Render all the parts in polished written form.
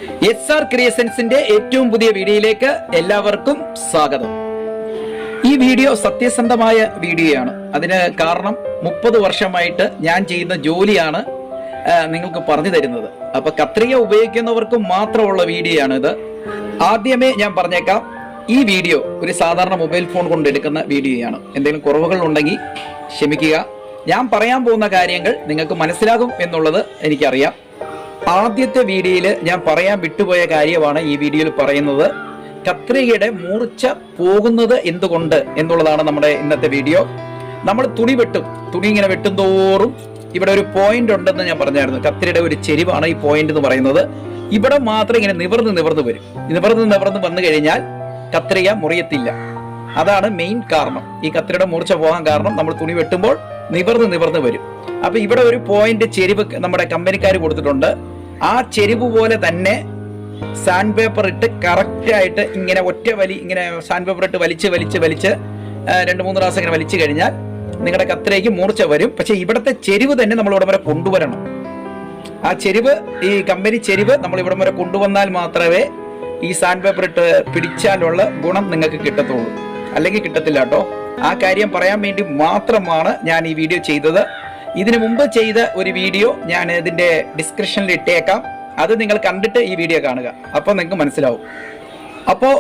SR ക്രിയേഷൻസിന്റെ ഏറ്റവും പുതിയ വീഡിയോയിലേക്ക് എല്ലാവർക്കും സ്വാഗതം. ഈ വീഡിയോ സത്യസന്ധമായ വീഡിയോയാണ്. അതിന് കാരണം 30 വർഷമായിട്ട് ഞാൻ ചെയ്യുന്ന ജോലിയാണ് നിങ്ങൾക്ക് പറഞ്ഞു തരുന്നത്. അപ്പൊ കത്രിക ഉപയോഗിക്കുന്നവർക്ക് മാത്രമുള്ള വീഡിയോ ആണ് ഇത്. ആദ്യമേ ഞാൻ പറഞ്ഞേക്കാം, ഈ വീഡിയോ ഒരു സാധാരണ മൊബൈൽ ഫോൺ കൊണ്ട് എടുക്കുന്ന വീഡിയോയാണ്. എന്തെങ്കിലും കുറവുകൾ ഉണ്ടെങ്കിൽ ക്ഷമിക്കുക. ഞാൻ പറയാൻ പോകുന്ന കാര്യങ്ങൾ നിങ്ങൾക്ക് മനസ്സിലാകും എന്നുള്ളത് എനിക്കറിയാം. ആദ്യത്തെ വീഡിയോയിൽ ഞാൻ പറയാൻ വിട്ടുപോയ കാര്യമാണ് ഈ വീഡിയോയിൽ പറയുന്നത്. കത്രികയുടെ മൂർച്ച പോകുന്നത് എന്തുകൊണ്ട് എന്നുള്ളതാണ് നമ്മുടെ ഇന്നത്തെ വീഡിയോ. നമ്മൾ തുണി വെട്ടും, തുണി ഇങ്ങനെ വെട്ടും തോറും ഇവിടെ ഒരു പോയിന്റ് ഉണ്ടെന്ന് ഞാൻ പറഞ്ഞായിരുന്നു. കത്രിയുടെ ഒരു ചെരിവാണ് ഈ പോയിന്റ് എന്ന് പറയുന്നത്. ഇവിടെ മാത്രം ഇങ്ങനെ നിവർന്ന് വരും. നിവർന്ന് വന്നു കഴിഞ്ഞാൽ കത്രിക മുറിയത്തില്ല. അതാണ് മെയിൻ കാരണം. ഈ കത്രിയുടെ മൂർച്ച പോകാൻ കാരണം നമ്മൾ തുണി വെട്ടുമ്പോൾ നിവർന്ന് വരും. അപ്പൊ ഇവിടെ ഒരു പോയിന്റ് ചെരിവ് നമ്മുടെ കമ്പനിക്കാർ കൊടുത്തിട്ടുണ്ട്. ആ ചെരിവ് പോലെ തന്നെ സാൻഡ് പേപ്പർ ഇട്ട് കറക്റ്റ് ആയിട്ട് ഇങ്ങനെ ഒറ്റ വലി, ഇങ്ങനെ സാൻഡ് പേപ്പർ ഇട്ട് വലിച്ച് 2-3 പ്രാവശ്യം ഇങ്ങനെ വലിച്ചു കഴിഞ്ഞാൽ നിങ്ങളുടെ കത്രികയ്ക്ക് മൂർച്ച വരും. പക്ഷെ ഇവിടുത്തെ ചെരിവ് തന്നെ നമ്മൾ ഇവിടെ വരെ കൊണ്ടുവരണം. ആ ചെരിവ്, ഈ കമ്പനി ചെരിവ് നമ്മൾ ഇവിടെ വരെ കൊണ്ടുവന്നാൽ മാത്രമേ ഈ സാൻഡ് പേപ്പർ ഇട്ട് പിടിച്ചാലുള്ള ഗുണം നിങ്ങൾക്ക് കിട്ടത്തുള്ളൂ. അല്ലെങ്കിൽ കിട്ടത്തില്ല കേട്ടോ. ആ കാര്യം പറയാൻ വേണ്ടി മാത്രമാണ് ഞാൻ ഈ വീഡിയോ ചെയ്തത്. ഇതിനു മുമ്പ് ചെയ്ത ഒരു വീഡിയോ ഞാൻ ഇതിന്റെ ഡിസ്ക്രിപ്ഷനിൽ ഇട്ടേക്കാം. അത് നിങ്ങൾ കണ്ടിട്ട് ഈ വീഡിയോ കാണുക. അപ്പോൾ നിങ്ങൾക്ക് മനസ്സിലാവും. അപ്പോൾ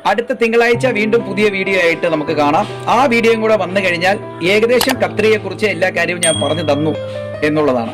അടുത്ത തിങ്കളാഴ്ച വീണ്ടും പുതിയ വീഡിയോ ആയിട്ട് നമുക്ക് കാണാം. ആ വീഡിയോയും കൂടെ വന്നു കഴിഞ്ഞാൽ ഏകദേശം കത്രികയെ കുറിച്ച് എല്ലാ കാര്യവും ഞാൻ പറഞ്ഞു തന്നു എന്നുള്ളതാണ്.